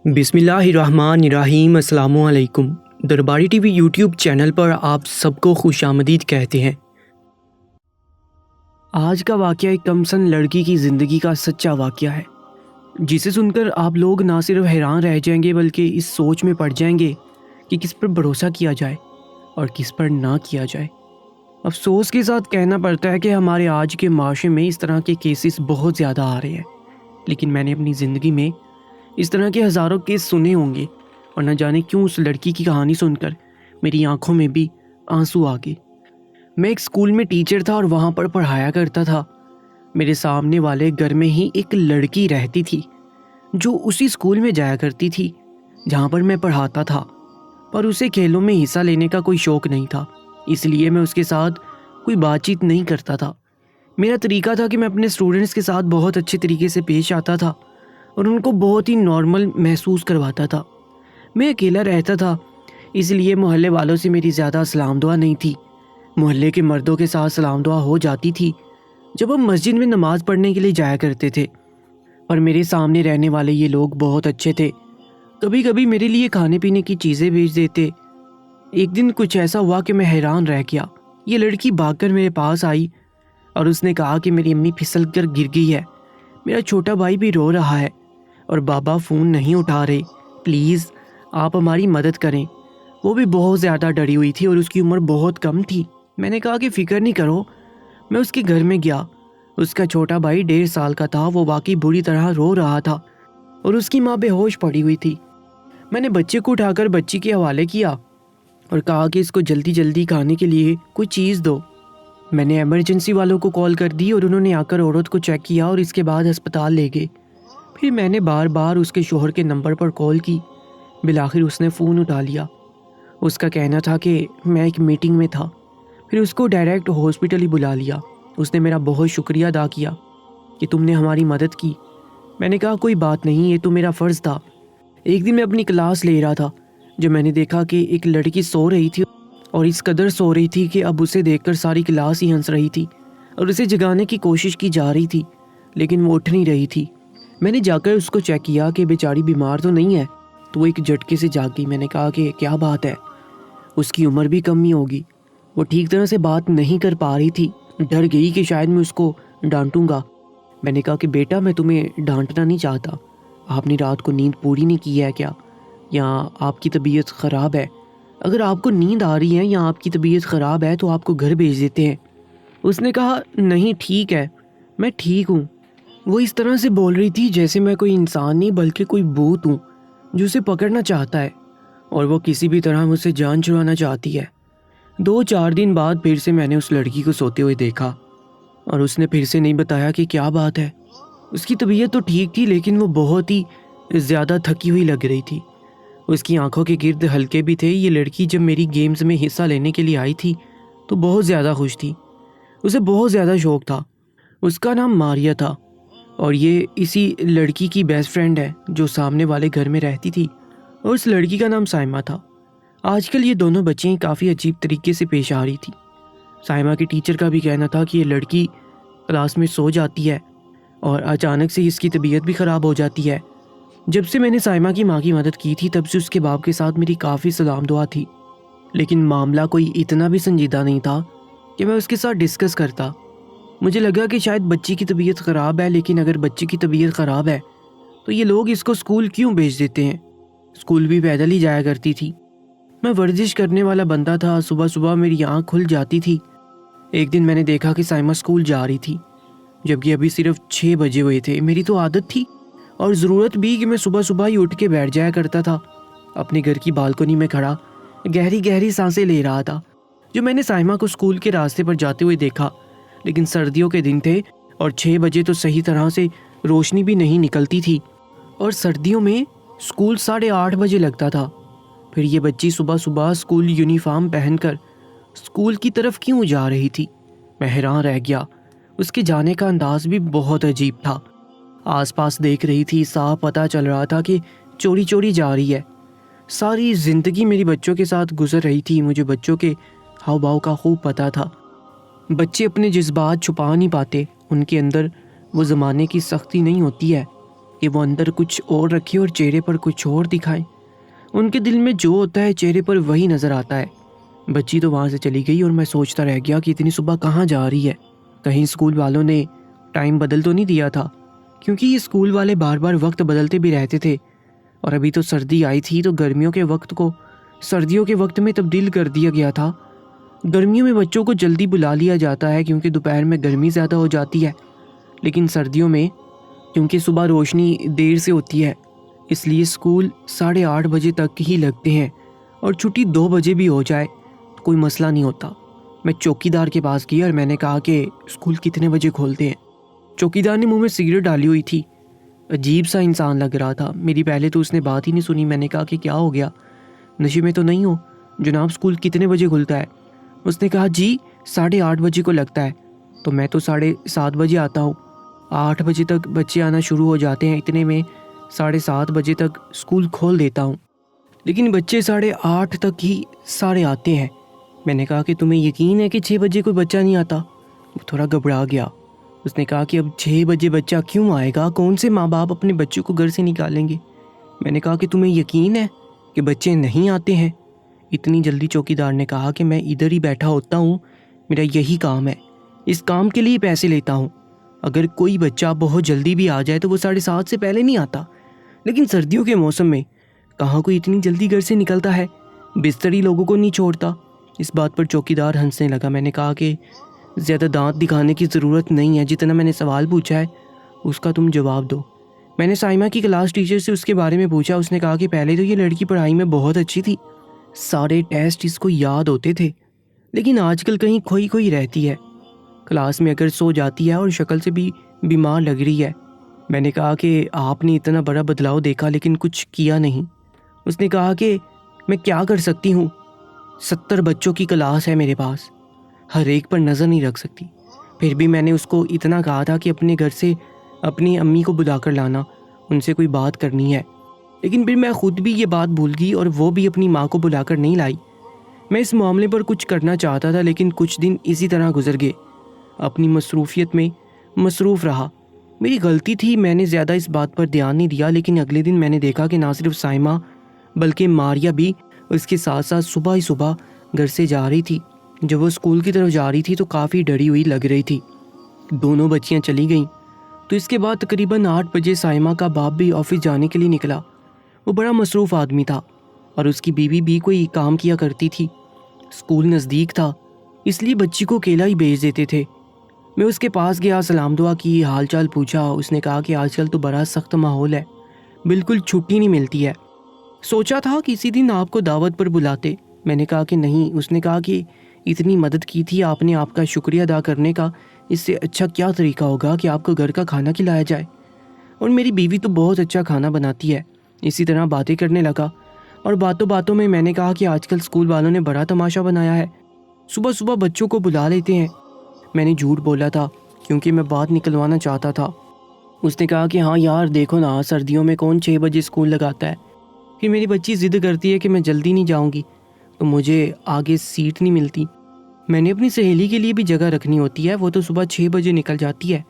بسم اللہ الرحمن الرحیم۔ السلام علیکم۔ درباری ٹی وی یوٹیوب چینل پر آپ سب کو خوش آمدید کہتے ہیں۔ آج کا واقعہ ایک کم سن لڑکی کی زندگی کا سچا واقعہ ہے، جسے سن کر آپ لوگ نہ صرف حیران رہ جائیں گے بلکہ اس سوچ میں پڑ جائیں گے کہ کس پر بھروسہ کیا جائے اور کس پر نہ کیا جائے۔ افسوس کے ساتھ کہنا پڑتا ہے کہ ہمارے آج کے معاشرے میں اس طرح کے کیسز بہت زیادہ آ رہے ہیں، لیکن میں نے اپنی زندگی میں اس طرح کے ہزاروں کیس سنے ہوں گے، اور نہ جانے کیوں اس لڑکی کی کہانی سن کر میری آنکھوں میں بھی آنسو آ گئے۔ میں ایک اسکول میں ٹیچر تھا اور وہاں پر پڑھایا کرتا تھا۔ میرے سامنے والے گھر میں ہی ایک لڑکی رہتی تھی جو اسی اسکول میں جایا کرتی تھی جہاں پر میں پڑھاتا تھا، پر اسے کھیلوں میں حصہ لینے کا کوئی شوق نہیں تھا، اس لیے میں اس کے ساتھ کوئی بات چیت نہیں کرتا تھا۔ میرا طریقہ تھا کہ میں اپنے اسٹوڈنٹس کے ساتھ بہت اچھے طریقے سے پیش آتا تھا اور ان کو بہت ہی نارمل محسوس کرواتا تھا۔ میں اکیلا رہتا تھا، اس لیے محلے والوں سے میری زیادہ سلام دعا نہیں تھی۔ محلے کے مردوں کے ساتھ سلام دعا ہو جاتی تھی جب ہم مسجد میں نماز پڑھنے کے لیے جایا کرتے تھے، پر میرے سامنے رہنے والے یہ لوگ بہت اچھے تھے، کبھی کبھی میرے لیے کھانے پینے کی چیزیں بھیج دیتے۔ ایک دن کچھ ایسا ہوا کہ میں حیران رہ گیا۔ یہ لڑکی بھاگ کر میرے پاس آئی اور اس نے کہا کہ میری امی پھسل کر گر گئی ہے، میرا چھوٹا بھائی بھی رو رہا ہے اور بابا فون نہیں اٹھا رہے، پلیز آپ ہماری مدد کریں۔ وہ بھی بہت زیادہ ڈری ہوئی تھی اور اس کی عمر بہت کم تھی۔ میں نے کہا کہ فکر نہیں کرو۔ میں اس کے گھر میں گیا۔ اس کا چھوٹا بھائی 1.5 سال کا تھا، وہ واقعی بری طرح رو رہا تھا اور اس کی ماں بے ہوش پڑی ہوئی تھی۔ میں نے بچے کو اٹھا کر بچی کے حوالے کیا اور کہا کہ اس کو جلدی جلدی کھانے کے لیے کوئی چیز دو۔ میں نے ایمرجنسی والوں کو کال کر دی اور انہوں نے آ کر عورت کو چیک کیا اور اس کے بعد ہسپتال لے گئے۔ پھر میں نے بار بار اس کے شوہر کے نمبر پر کال کی، بالآخر اس نے فون اٹھا لیا۔ اس کا کہنا تھا کہ میں ایک میٹنگ میں تھا، پھر اس کو ڈائریکٹ ہاسپٹل ہی بلا لیا۔ اس نے میرا بہت شکریہ ادا کیا کہ تم نے ہماری مدد کی۔ میں نے کہا کوئی بات نہیں، یہ تو میرا فرض تھا۔ ایک دن میں اپنی کلاس لے رہا تھا جب میں نے دیکھا کہ ایک لڑکی سو رہی تھی اور اس قدر سو رہی تھی کہ اب اسے دیکھ کر ساری کلاس ہی ہنس رہی تھی اور اسے جگانے کی کوشش کی جا رہی تھی، لیکن وہ اٹھ نہیں رہی تھی۔ میں نے جا کر اس کو چیک کیا کہ بیچاری بیمار تو نہیں ہے، تو وہ ایک جھٹکے سے جاگ گئی۔ میں نے کہا کہ کیا بات ہے؟ اس کی عمر بھی کم ہی ہوگی، وہ ٹھیک طرح سے بات نہیں کر پا رہی تھی، ڈر گئی کہ شاید میں اس کو ڈانٹوں گا۔ میں نے کہا کہ بیٹا میں تمہیں ڈانٹنا نہیں چاہتا، آپ نے رات کو نیند پوری نہیں کی ہے کیا، یا آپ کی طبیعت خراب ہے؟ اگر آپ کو نیند آ رہی ہے یا آپ کی طبیعت خراب ہے تو آپ کو گھر بھیج دیتے ہیں۔ اس نے کہا نہیں ٹھیک ہے، میں ٹھیک ہوں۔ وہ اس طرح سے بول رہی تھی جیسے میں کوئی انسان نہیں بلکہ کوئی بھوت ہوں جو اسے پکڑنا چاہتا ہے اور وہ کسی بھی طرح مجھ سے جان چھڑانا چاہتی ہے۔ 2-4 دن بعد پھر سے میں نے اس لڑکی کو سوتے ہوئے دیکھا اور اس نے پھر سے نہیں بتایا کہ کیا بات ہے۔ اس کی طبیعت تو ٹھیک تھی لیکن وہ بہت ہی زیادہ تھکی ہوئی لگ رہی تھی۔ اس کی آنکھوں کے گرد ہلکے بھی تھے۔ یہ لڑکی جب میری گیمز میں حصہ لینے کے لیے آئی تھی تو بہت زیادہ خوش تھی، اسے بہت زیادہ شوق تھا۔ اس کا نام ماریا تھا اور یہ اسی لڑکی کی بیسٹ فرینڈ ہے جو سامنے والے گھر میں رہتی تھی، اور اس لڑکی کا نام سائمہ تھا۔ آج کل یہ دونوں بچیاں کافی عجیب طریقے سے پیش آ رہی تھی۔ سائمہ کے ٹیچر کا بھی کہنا تھا کہ یہ لڑکی کلاس میں سو جاتی ہے اور اچانک سے اس کی طبیعت بھی خراب ہو جاتی ہے۔ جب سے میں نے سائمہ کی ماں کی مدد کی تھی تب سے اس کے باپ کے ساتھ میری کافی سلام دعا تھی، لیکن معاملہ کوئی اتنا بھی سنجیدہ نہیں تھا کہ میں اس کے ساتھ ڈسکس کرتا۔ مجھے لگا کہ شاید بچی کی طبیعت خراب ہے، لیکن اگر بچی کی طبیعت خراب ہے تو یہ لوگ اس کو اسکول کیوں بھیج دیتے ہیں؟ اسکول بھی پیدل ہی جایا کرتی تھی۔ میں ورزش کرنے والا بندہ تھا، صبح صبح میری آنکھ کھل جاتی تھی۔ ایک دن میں نے دیکھا کہ سائمہ اسکول جا رہی تھی جبکہ ابھی صرف 6 بجے ہوئے تھے۔ میری تو عادت تھی اور ضرورت بھی کہ میں صبح صبح ہی اٹھ کے بیٹھ جایا کرتا تھا۔ اپنے گھر کی بالکنی میں کھڑا گہری گہری سانسیں لے رہا تھا جو میں نے سائمہ کو اسکول کے راستے پر جاتے ہوئے دیکھا، لیکن سردیوں کے دن تھے اور 6 بجے تو صحیح طرح سے روشنی بھی نہیں نکلتی تھی، اور سردیوں میں اسکول 8:30 بجے لگتا تھا۔ پھر یہ بچی صبح صبح اسکول یونیفارم پہن کر اسکول کی طرف کیوں جا رہی تھی؟ میں حیران رہ گیا۔ اس کے جانے کا انداز بھی بہت عجیب تھا۔ آس پاس دیکھ رہی تھی، صاف پتہ چل رہا تھا کہ چوری چوری جا رہی ہے۔ ساری زندگی میری بچوں کے ساتھ گزر رہی تھی، مجھے بچوں کے ہاؤ بھاؤ کا خوب پتہ تھا۔ بچے اپنے جذبات چھپا نہیں پاتے، ان کے اندر وہ زمانے کی سختی نہیں ہوتی ہے کہ وہ اندر کچھ اور رکھے اور چہرے پر کچھ اور دکھائیں۔ ان کے دل میں جو ہوتا ہے چہرے پر وہی نظر آتا ہے۔ بچی تو وہاں سے چلی گئی اور میں سوچتا رہ گیا کہ اتنی صبح کہاں جا رہی ہے، کہیں اسکول والوں نے ٹائم بدل تو نہیں دیا تھا، کیونکہ یہ اسکول والے بار بار وقت بدلتے بھی رہتے تھے، اور ابھی تو سردی آئی تھی تو گرمیوں کے وقت کو سردیوں کے وقت میں تبدیل کر دیا گیا تھا۔ گرمیوں میں بچوں کو جلدی بلا لیا جاتا ہے کیونکہ دوپہر میں گرمی زیادہ ہو جاتی ہے، لیکن سردیوں میں کیونکہ صبح روشنی دیر سے ہوتی ہے اس لیے اسکول 8:30 بجے تک ہی لگتے ہیں، اور چھٹی 2 بجے بھی ہو جائے تو کوئی مسئلہ نہیں ہوتا۔ میں چوکی دار کے پاس گیا اور میں نے کہا کہ اسکول کتنے بجے کھولتے ہیں؟ چوکی دار نے منہ میں سگریٹ ڈالی ہوئی تھی، عجیب سا انسان لگ رہا تھا۔ میری پہلے تو اس نے بات ہی نہیں سنی۔ میں نے کہا کہ کیا ہو گیا، نشے میں تو نہیں ہو؟ جناب اسکول کتنے بجے کھلتا ہے؟ اس نے کہا جی 8:30 بجے کو لگتا ہے۔ تو میں تو 7:30 بجے آتا ہوں، 8 بجے تک بچے آنا شروع ہو جاتے ہیں، اتنے میں 7:30 بجے تک اسکول کھول دیتا ہوں، لیکن بچے 8:30 تک ہی سارے آتے ہیں۔ میں نے کہا کہ تمہیں یقین ہے کہ 6 بجے کوئی بچہ نہیں آتا؟ وہ تھوڑا گھبرا گیا۔ اس نے کہا کہ اب 6 بجے بچہ کیوں آئے گا، کون سے ماں باپ اپنے بچوں کو گھر سے نکالیں گے؟ میں نے کہا کہ تمہیں یقین ہے کہ بچے نہیں آتے ہیں؟ اتنی جلدی چوکی دار نے کہا کہ میں ادھر ہی بیٹھا ہوتا ہوں، میرا یہی کام ہے، اس کام کے لیے پیسے لیتا ہوں۔ اگر کوئی بچہ بہت جلدی بھی آ جائے تو وہ 7:30 سے پہلے نہیں آتا، لیکن سردیوں کے موسم میں کہاں کوئی اتنی جلدی گھر سے نکلتا ہے، بستری لوگوں کو نہیں چھوڑتا۔ اس بات پر چوکی دار ہنسنے لگا۔ میں نے کہا کہ زیادہ دانت دکھانے کی ضرورت نہیں ہے، جتنا میں نے سوال پوچھا ہے اس کا تم جواب دو۔ میں نے سائمہ کی کلاس ٹیچر سے اس کے بارے میں پوچھا۔ اس نے کہا کہ پہلے تو یہ لڑکی پڑھائی میں بہت اچھی تھی، سارے ٹیسٹ اس کو یاد ہوتے تھے، لیکن آج کل کہیں کھوئی کھوئی رہتی ہے، کلاس میں اگر سو جاتی ہے اور شکل سے بھی بیمار لگ رہی ہے۔ میں نے کہا کہ آپ نے اتنا بڑا بدلاؤ دیکھا لیکن کچھ کیا نہیں۔ اس نے کہا کہ میں کیا کر سکتی ہوں، 70 بچوں کی کلاس ہے میرے پاس، ہر ایک پر نظر نہیں رکھ سکتی۔ پھر بھی میں نے اس کو اتنا کہا تھا کہ اپنے گھر سے اپنی امی کو بلا کر لانا، ان سے کوئی بات کرنی ہے، لیکن پھر میں خود بھی یہ بات بھول گئی اور وہ بھی اپنی ماں کو بلا کر نہیں لائی۔ میں اس معاملے پر کچھ کرنا چاہتا تھا لیکن کچھ دن اسی طرح گزر گئے، اپنی مصروفیت میں مصروف رہا۔ میری غلطی تھی، میں نے زیادہ اس بات پر دھیان نہیں دیا، لیکن اگلے دن میں نے دیکھا کہ نہ صرف سائمہ بلکہ ماریا بھی اس کے ساتھ ساتھ صبح ہی صبح گھر سے جا رہی تھی۔ جب وہ اسکول کی طرف جا رہی تھی تو کافی ڈری ہوئی لگ رہی تھی۔ دونوں بچیاں چلی گئیں تو اس کے بعد تقریباً 8 بجے سائمہ کا باپ بھی آفس جانے کے لیے نکلا۔ وہ بڑا مصروف آدمی تھا اور اس کی بیوی بھی کوئی کام کیا کرتی تھی۔ اسکول نزدیک تھا اس لیے بچی کو اکیلا ہی بھیج دیتے تھے۔ میں اس کے پاس گیا، سلام دعا کی، حال چال پوچھا۔ اس نے کہا کہ آج کل تو بڑا سخت ماحول ہے، بالکل چھٹی نہیں ملتی ہے، سوچا تھا کسی دن آپ کو دعوت پر بلاتے۔ میں نے کہا کہ نہیں۔ اس نے کہا کہ اتنی مدد کی تھی آپ نے، آپ کا شکریہ ادا کرنے کا اس سے اچھا کیا طریقہ ہوگا کہ آپ کو گھر کا کھانا کھلایا جائے، اور میری بیوی تو بہت اچھا کھانا بناتی ہے۔ اسی طرح باتیں کرنے لگا اور باتوں باتوں میں نے کہا کہ آج کل اسکول والوں نے بڑا تماشا بنایا ہے، صبح صبح بچوں کو بلا لیتے ہیں۔ میں نے جھوٹ بولا تھا کیونکہ میں بات نکلوانا چاہتا تھا۔ اس نے کہا کہ ہاں یار دیکھو نا، سردیوں میں کون 6 بجے اسکول لگاتا ہے۔ پھر میری بچی ضد کرتی ہے کہ میں جلدی نہیں جاؤں گی تو مجھے آگے سیٹ نہیں ملتی۔ میں نے اپنی سہیلی کے لیے بھی جگہ رکھنی ہوتی ہے، وہ تو صبح 6 بجے نکل جاتی ہے۔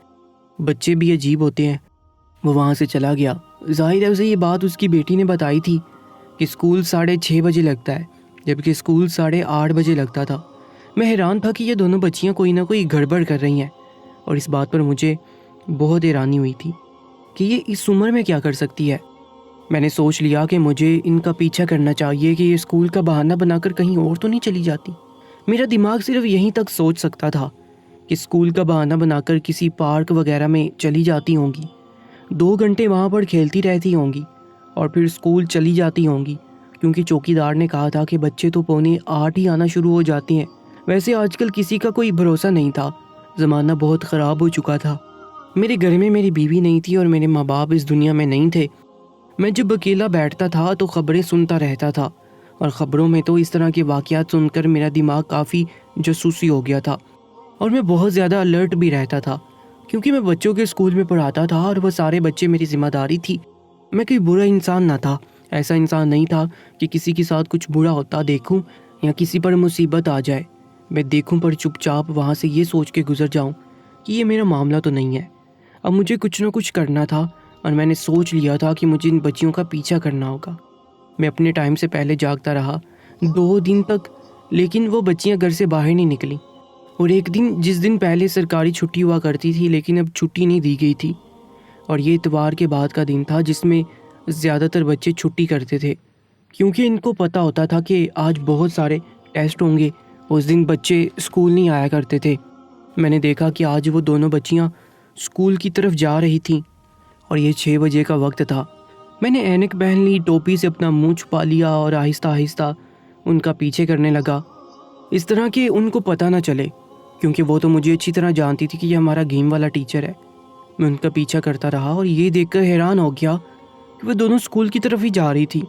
بچے بھی عجیب ہوتے ہیں۔ وہ وہاں سے چلا گیا۔ ظاہر ہے اسے یہ بات اس کی بیٹی نے بتائی تھی کہ اسکول 6:30 بجے لگتا ہے، جبکہ اسکول 8:30 بجے لگتا تھا۔ میں حیران تھا کہ یہ دونوں بچیاں کوئی نہ کوئی گڑبڑ کر رہی ہیں، اور اس بات پر مجھے بہت حیرانی ہوئی تھی کہ یہ اس عمر میں کیا کر سکتی ہے۔ میں نے سوچ لیا کہ مجھے ان کا پیچھا کرنا چاہیے کہ یہ اسکول کا بہانہ بنا کر کہیں اور تو نہیں چلی جاتی۔ میرا دماغ صرف یہیں تک سوچ سکتا تھا کہ اسکول کا بہانہ بنا کر کسی پارک وغیرہ میں چلی جاتی ہوں گی، 2 گھنٹے وہاں پر کھیلتی رہتی ہوں گی اور پھر اسکول چلی جاتی ہوں گی، کیونکہ چوکی دار نے کہا تھا کہ بچے تو 7:45 ہی آنا شروع ہو جاتے ہیں۔ ویسے آج کل کسی کا کوئی بھروسہ نہیں تھا، زمانہ بہت خراب ہو چکا تھا۔ میرے گھر میں میری بیوی نہیں تھی اور میرے ماں باپ اس دنیا میں نہیں تھے۔ میں جب اکیلا بیٹھتا تھا تو خبریں سنتا رہتا تھا، اور خبروں میں تو اس طرح کے واقعات سن کر میرا دماغ کافی جاسوسی ہو گیا تھا، اور میں بہت زیادہ الرٹ بھی رہتا تھا، کیونکہ میں بچوں کے اسکول میں پڑھاتا تھا اور وہ سارے بچے میری ذمہ داری تھی۔ میں کوئی برا انسان نہ تھا، ایسا انسان نہیں تھا کہ کسی کے ساتھ کچھ برا ہوتا دیکھوں یا کسی پر مصیبت آ جائے میں دیکھوں پر چپ چاپ وہاں سے یہ سوچ کے گزر جاؤں کہ یہ میرا معاملہ تو نہیں ہے۔ اب مجھے کچھ نہ کچھ کرنا تھا، اور میں نے سوچ لیا تھا کہ مجھے ان بچیوں کا پیچھا کرنا ہوگا۔ میں اپنے ٹائم سے پہلے جاگتا رہا 2 دن تک، لیکن وہ بچیاں گھر سے باہر نہیں نکلیں۔ اور ایک دن، جس دن پہلے سرکاری چھٹی ہوا کرتی تھی لیکن اب چھٹی نہیں دی گئی تھی، اور یہ اتوار کے بعد کا دن تھا جس میں زیادہ تر بچے چھٹی کرتے تھے، کیونکہ ان کو پتہ ہوتا تھا کہ آج بہت سارے ٹیسٹ ہوں گے۔ اس دن بچے اسکول نہیں آیا کرتے تھے۔ میں نے دیکھا کہ آج وہ دونوں بچیاں اسکول کی طرف جا رہی تھیں، اور یہ 6 بجے کا وقت تھا۔ میں نے اینک پہن لی، ٹوپی سے اپنا منہ چھپا لیا اور آہستہ آہستہ ان کا پیچھے کرنے لگا، اس طرح کہ ان کو پتہ نہ چلے، کیونکہ وہ تو مجھے اچھی طرح جانتی تھی کہ یہ ہمارا گیم والا ٹیچر ہے۔ میں ان کا پیچھا کرتا رہا اور یہ دیکھ کر حیران ہو گیا کہ وہ دونوں اسکول کی طرف ہی جا رہی تھی،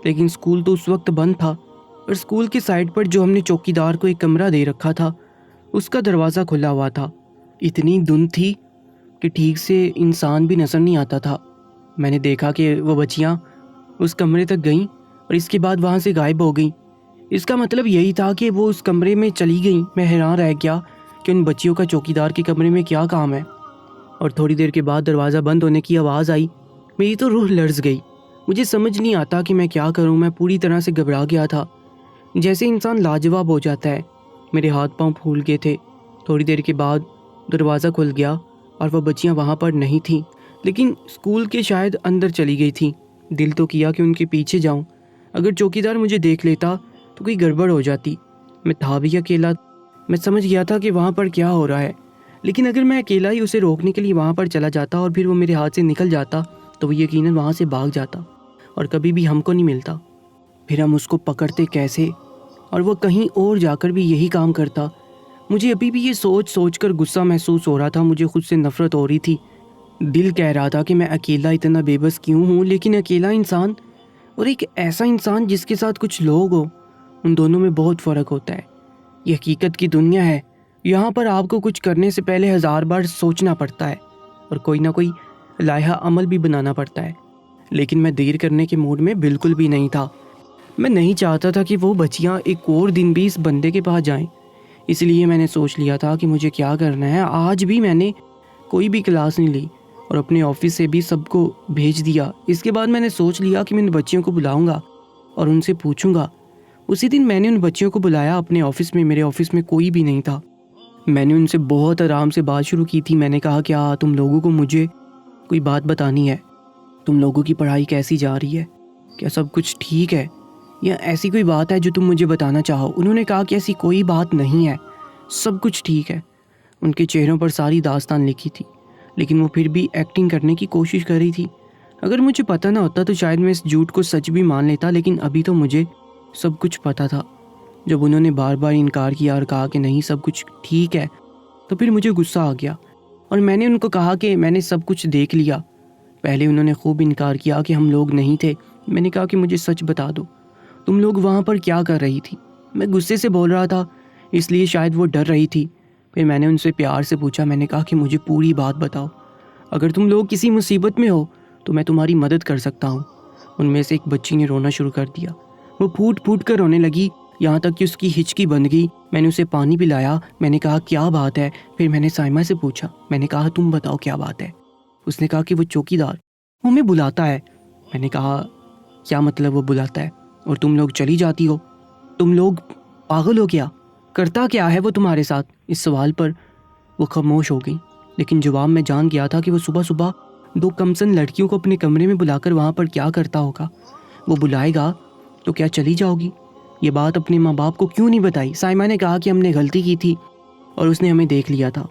لیکن اسکول تو اس وقت بند تھا، اور اسکول کی سائڈ پر جو ہم نے چوکیدار کو ایک کمرہ دے رکھا تھا اس کا دروازہ کھلا ہوا تھا۔ اتنی دھند تھی کہ ٹھیک سے انسان بھی نظر نہیں آتا تھا۔ میں نے دیکھا کہ وہ بچیاں اس کمرے تک گئیں اور اس کے بعد وہاں سے غائب ہو گئیں۔ اس کا مطلب یہی تھا کہ وہ اس کمرے میں چلی گئیں۔ میں حیران رہ گیا کہ ان بچیوں کا چوکیدار کے کمرے میں کیا کام ہے، اور تھوڑی دیر کے بعد دروازہ بند ہونے کی آواز آئی۔ میری تو روح لرز گئی، مجھے سمجھ نہیں آتا کہ میں کیا کروں۔ میں پوری طرح سے گھبرا گیا تھا، جیسے انسان لاجواب ہو جاتا ہے۔ میرے ہاتھ پاؤں پھول گئے تھے۔ تھوڑی دیر کے بعد دروازہ کھل گیا اور وہ بچیاں وہاں پر نہیں تھیں، لیکن اسکول کے شاید اندر چلی گئی تھیں۔ دل تو کیا کہ ان کے پیچھے جاؤں، اگر چوکیدار مجھے دیکھ لیتا تو کوئی گڑبڑ ہو جاتی۔ میں تھا بھی اکیلا، میں سمجھ گیا تھا کہ وہاں پر کیا ہو رہا ہے، لیکن اگر میں اکیلا ہی اسے روکنے کے لیے وہاں پر چلا جاتا اور پھر وہ میرے ہاتھ سے نکل جاتا تو وہ یقیناً وہاں سے بھاگ جاتا اور کبھی بھی ہم کو نہیں ملتا۔ پھر ہم اس کو پکڑتے کیسے، اور وہ کہیں اور جا کر بھی یہی کام کرتا۔ مجھے ابھی بھی یہ سوچ کر غصہ محسوس ہو رہا تھا، مجھے خود سے نفرت ہو رہی تھی۔ دل کہہ رہا تھا کہ میں اکیلا اتنا بے بس کیوں ہوں، لیکن اکیلا انسان اور ایک ایسا انسان جس کے ساتھ کچھ لوگ ہو، ان دونوں میں بہت فرق ہوتا ہے۔ یہ حقیقت کی دنیا ہے، یہاں پر آپ کو کچھ کرنے سے پہلے 1000 بار سوچنا پڑتا ہے اور کوئی نہ کوئی لائحہ عمل بھی بنانا پڑتا ہے۔ لیکن میں دیر کرنے کے موڈ میں بالکل بھی نہیں تھا۔ میں نہیں چاہتا تھا کہ وہ بچیاں ایک اور دن بھی اس بندے کے پاس جائیں، اس لیے میں نے سوچ لیا تھا کہ مجھے کیا کرنا ہے۔ آج بھی میں نے کوئی بھی کلاس نہیں لی اور اپنے آفس سے بھی سب کو بھیج دیا۔ اس کے بعد میں نے سوچ لیا کہ میں ان بچیوں کو بلاؤں گا اور ان سے پوچھوں گا۔ اسی دن میں نے ان بچیوں کو بلایا اپنے آفس میں۔ میرے آفس میں کوئی بھی نہیں تھا۔ میں نے ان سے بہت آرام سے بات شروع کی تھی۔ میں نے کہا، کیا تم لوگوں کو مجھے کوئی بات بتانی ہے؟ تم لوگوں کی پڑھائی کیسی جا رہی ہے؟ کیا سب کچھ ٹھیک ہے؟ یا ایسی کوئی بات ہے جو تم مجھے بتانا چاہو؟ انہوں نے کہا کہ ایسی کوئی بات نہیں ہے، سب کچھ ٹھیک ہے۔ ان کے چہروں پر ساری داستان لکھی تھی، لیکن وہ پھر بھی ایکٹنگ کرنے کی کوشش کر رہی تھی۔ اگر مجھے پتہ نہ ہوتا تو شاید میں اس جھوٹ کو سچ بھی مان لیتا، لیکن ابھی تو مجھے سب کچھ پتہ تھا۔ جب انہوں نے بار بار انکار کیا اور کہا کہ نہیں سب کچھ ٹھیک ہے، تو پھر مجھے غصہ آ گیا اور میں نے ان کو کہا کہ میں نے سب کچھ دیکھ لیا۔ پہلے انہوں نے خوب انکار کیا کہ ہم لوگ نہیں تھے۔ میں نے کہا کہ مجھے سچ بتا دو، تم لوگ وہاں پر کیا کر رہی تھی؟ میں غصے سے بول رہا تھا، اس لیے شاید وہ ڈر رہی تھی۔ پھر میں نے ان سے پیار سے پوچھا، میں نے کہا کہ مجھے پوری بات بتاؤ، اگر تم لوگ کسی مصیبت میں ہو تو میں تمہاری مدد کر سکتا ہوں۔ ان میں سے ایک بچی نے رونا شروع کر دیا، وہ پھوٹ پھوٹ کر رونے لگی، یہاں تک کہ اس کی ہچکی بند گئی۔ میں نے اسے پانی پلایا۔ میں نے کہا کیا بات ہے؟ پھر میں نے سائمہ سے پوچھا، میں نے کہا تم بتاؤ کیا بات ہے؟ اس نے کہا کہ وہ چوکیدار وہ ہمیں بلاتا ہے۔ میں نے کہا کیا مطلب وہ بلاتا ہے اور تم لوگ چلی جاتی ہو؟ تم لوگ پاگل ہو کیا؟ کرتا کیا ہے وہ تمہارے ساتھ؟ اس سوال پر وہ خاموش ہو گئی، لیکن جواب میں جان گیا تھا کہ وہ صبح صبح 2 کمسن لڑکیوں کو اپنے کمرے میں بلا کر وہاں پر کیا کرتا ہوگا۔ وہ بلائے گا تو کیا چلی جاؤ گی؟ یہ بات اپنے ماں باپ کو کیوں نہیں بتائی؟ سائمہ نے کہا کہ ہم نے غلطی کی تھی اور اس نے ہمیں دیکھ لیا تھا۔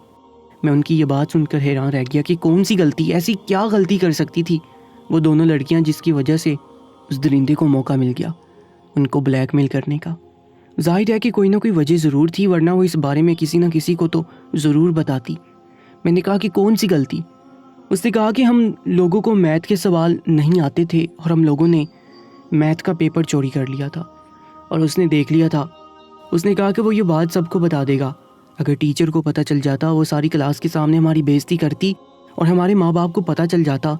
میں ان کی یہ بات سن کر حیران رہ گیا کہ کون سی غلطی، ایسی کیا غلطی کر سکتی تھی وہ دونوں لڑکیاں جس کی وجہ سے اس درندے کو موقع مل گیا ان کو بلیک میل کرنے کا۔ ظاہر ہے کہ کوئی نہ کوئی وجہ ضرور تھی، ورنہ وہ اس بارے میں کسی نہ کسی کو تو ضرور بتاتی۔ میں نے کہا کہ کون سی غلطی؟ اس نے کہا کہ ہم لوگوں کو میتھ کے سوال نہیں آتے تھے اور ہم لوگوں نے میتھ کا پیپر چوری کر لیا تھا اور اس نے دیکھ لیا تھا۔ اس نے کہا کہ وہ یہ بات سب کو بتا دے گا۔ اگر ٹیچر کو پتہ چل جاتا، وہ ساری کلاس کے سامنے ہماری بے عزتی کرتی اور ہمارے ماں باپ کو پتہ چل جاتا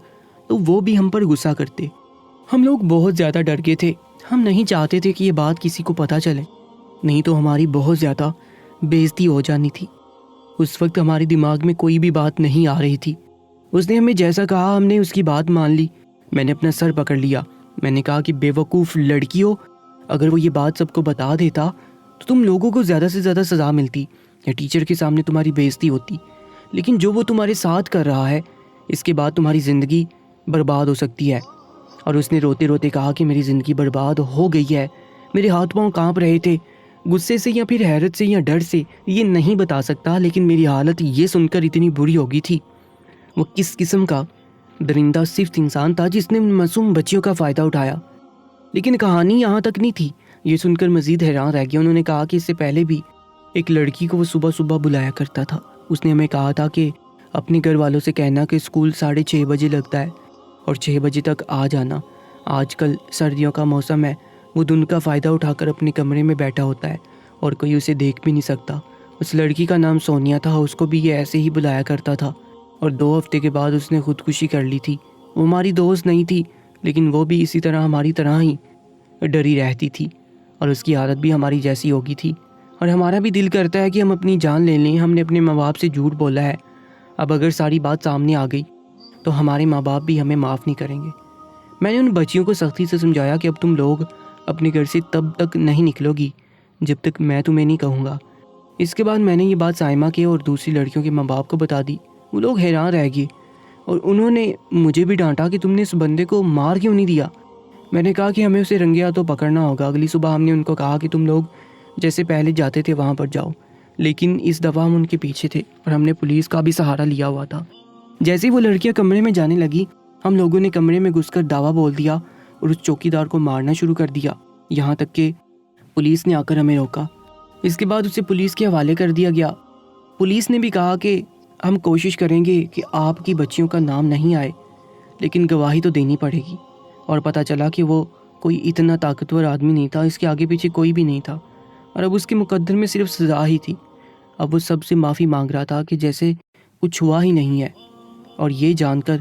تو وہ بھی ہم پر غصہ کرتے۔ ہم لوگ بہت زیادہ ڈر گئے تھے، ہم نہیں چاہتے تھے کہ یہ بات کسی کو پتہ چلے، نہیں تو ہماری بہت زیادہ بے عزتی ہو جانی تھی۔ اس وقت ہمارے دماغ میں کوئی بھی بات نہیں آ رہی تھی، اس نے ہمیں جیسا کہا ہم نے اس کی بات مان لی۔ میں نے اپنا سر پکڑ لیا۔ میں نے کہا کہ بے وقوف لڑکی ہو، اگر وہ یہ بات سب کو بتا دیتا تو تم لوگوں کو زیادہ سے زیادہ سزا ملتی یا ٹیچر کے سامنے تمہاری بے عزتی ہوتی، لیکن جو وہ تمہارے ساتھ کر رہا ہے اس کے بعد تمہاری زندگی برباد ہو سکتی ہے۔ اور اس نے روتے روتے کہا کہ میری زندگی برباد ہو گئی ہے۔ میرے ہاتھ پاؤں کانپ رہے تھے، غصے سے یا پھر حیرت سے یا ڈر سے، یہ نہیں بتا سکتا، لیکن میری حالت یہ سن کر اتنی بری ہو گئی تھی۔ وہ کس قسم کا درندہ صرف انسان تھا جس نے معصوم بچیوں کا فائدہ اٹھایا۔ لیکن کہانی یہاں تک نہیں تھی۔ یہ سن کر مزید حیران رہ گیا۔ انہوں نے کہا کہ اس سے پہلے بھی ایک لڑکی کو وہ صبح صبح بلایا کرتا تھا۔ اس نے ہمیں کہا تھا کہ اپنے گھر والوں سے کہنا کہ اسکول 6:30 بجے لگتا ہے اور 6 بجے تک آ جانا۔ آج کل سردیوں کا موسم ہے، وہ دن کا فائدہ اٹھا کر اپنے کمرے میں بیٹھا ہوتا ہے اور کوئی اسے دیکھ بھی نہیں سکتا۔ اس لڑکی کا نام سونیا تھا، اس کو بھی یہ ایسے ہی بلایا کرتا تھا اور 2 ہفتے کے بعد اس نے خودکشی کر لی تھی۔ وہ ہماری دوست نہیں تھی، لیکن وہ بھی اسی طرح ہماری طرح ہی ڈری رہتی تھی اور اس کی عادت بھی ہماری جیسی ہوگی تھی۔ اور ہمارا بھی دل کرتا ہے کہ ہم اپنی جان لے لیں۔ ہم نے اپنے ماں باپ سے جھوٹ بولا ہے، اب اگر ساری بات سامنے آ گئی تو ہمارے ماں باپ بھی ہمیں معاف نہیں کریں گے۔ میں نے ان بچیوں کو سختی سے سمجھایا کہ اب تم لوگ اپنے گھر سے تب تک نہیں نکلو گی جب تک میں تمہیں نہیں کہوں گا۔ اس کے بعد میں نے یہ بات سائمہ کے اور دوسری لڑکیوں کے ماں باپ کو بتا دی۔ وہ لوگ حیران رہ گئے اور انہوں نے مجھے بھی ڈانٹا کہ تم نے اس بندے کو مار کیوں نہیں دیا۔ میں نے کہا کہ ہمیں اسے رنگے ہاتھوں پکڑنا ہوگا۔ اگلی صبح ہم نے ان کو کہا کہ تم لوگ جیسے پہلے جاتے تھے وہاں پر جاؤ، لیکن اس دفعہ ہم ان کے پیچھے تھے اور ہم نے پولیس کا بھی سہارا لیا ہوا تھا۔ جیسے ہی وہ لڑکیاں کمرے میں جانے لگی، ہم لوگوں نے کمرے میں گھس کر دعویٰ بول دیا اور اس چوکیدار کو مارنا شروع کر دیا، یہاں تک کہ پولیس نے آ کر ہمیں روکا۔ اس کے بعد اسے پولیس کے حوالے کر دیا گیا۔ پولیس نے بھی کہا کہ ہم کوشش کریں گے کہ آپ کی بچیوں کا نام نہیں آئے، لیکن گواہی تو دینی پڑے گی۔ اور پتہ چلا کہ وہ کوئی اتنا طاقتور آدمی نہیں تھا، اس کے آگے پیچھے کوئی بھی نہیں تھا، اور اب اس کے مقدر میں صرف سزا ہی تھی۔ اب وہ سب سے معافی مانگ رہا تھا کہ جیسے کچھ ہوا ہی نہیں ہے۔ اور یہ جان کر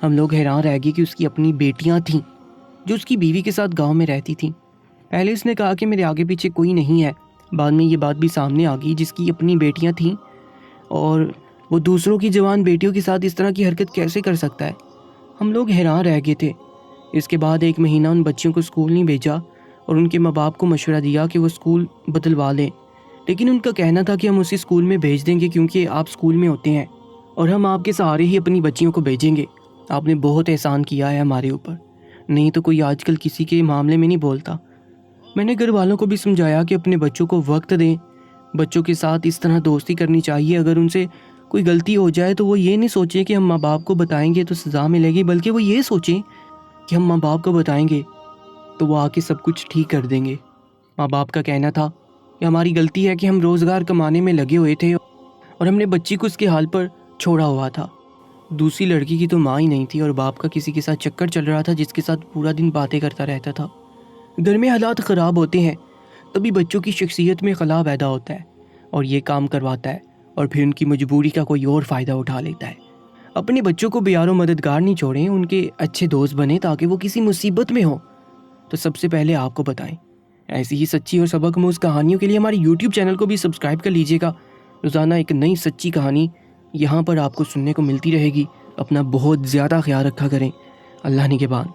ہم لوگ حیران رہ گئے کہ اس کی اپنی بیٹیاں تھیں جو اس کی بیوی کے ساتھ گاؤں میں رہتی تھیں۔ پہلے اس نے کہا کہ میرے آگے پیچھے کوئی نہیں ہے، بعد میں یہ بات بھی سامنے آ گئی جس کی اپنی بیٹیاں تھیں، اور وہ دوسروں کی جوان بیٹیوں کے ساتھ اس طرح کی حرکت کیسے کر سکتا ہے۔ ہم لوگ حیران رہ گئے تھے۔ اس کے بعد 1 مہینہ ان بچیوں کو اسکول نہیں بھیجا اور ان کے ماں باپ کو مشورہ دیا کہ وہ اسکول بدلوا لیں، لیکن ان کا کہنا تھا کہ ہم اسے اسکول میں بھیج دیں گے کیونکہ آپ اسکول میں ہوتے ہیں اور ہم آپ کے سہارے ہی اپنی بچیوں کو بھیجیں گے۔ آپ نے بہت احسان کیا ہے ہمارے اوپر، نہیں تو کوئی آج کل کسی کے معاملے میں نہیں بولتا۔ میں نے گھر والوں کو بھی سمجھایا کہ اپنے بچوں کو وقت دیں، بچوں کے ساتھ اس طرح دوستی کرنی چاہیے۔ اگر ان سے کوئی غلطی ہو جائے تو وہ یہ نہیں سوچیں کہ ہم ماں باپ کو بتائیں گے تو سزا ملے گی، بلکہ وہ یہ سوچیں کہ ہم ماں باپ کو بتائیں گے تو وہ آ کے سب کچھ ٹھیک کر دیں گے۔ ماں باپ کا کہنا تھا کہ ہماری غلطی ہے کہ ہم روزگار کمانے میں لگے ہوئے تھے اور ہم نے بچی کو اس کے حال پر چھوڑا ہوا تھا۔ دوسری لڑکی کی تو ماں ہی نہیں تھی اور باپ کا کسی کے ساتھ چکر چل رہا تھا جس کے ساتھ پورا دن باتیں کرتا رہتا تھا۔ گھر میں حالات خراب ہوتے ہیں تبھی بچوں کی شخصیت میں خلا پیدا ہوتا ہے اور یہ کام کرواتا ہے اور پھر ان کی مجبوری کا کوئی اور فائدہ اٹھا لیتا ہے۔ اپنے بچوں کو بیار و مددگار نہیں چھوڑیں، ان کے اچھے دوست بنیں تاکہ وہ کسی مصیبت میں ہوں تو سب سے پہلے آپ کو بتائیں۔ ایسی ہی سچی اور سبق آموز کہانیوں کے لیے ہمارے YouTube چینل کو بھی سبسکرائب کر لیجئے گا۔ روزانہ ایک نئی سچی کہانی یہاں پر آپ کو سننے کو ملتی رہے گی۔ اپنا بہت زیادہ خیال رکھا کریں۔ اللہ نگہبان۔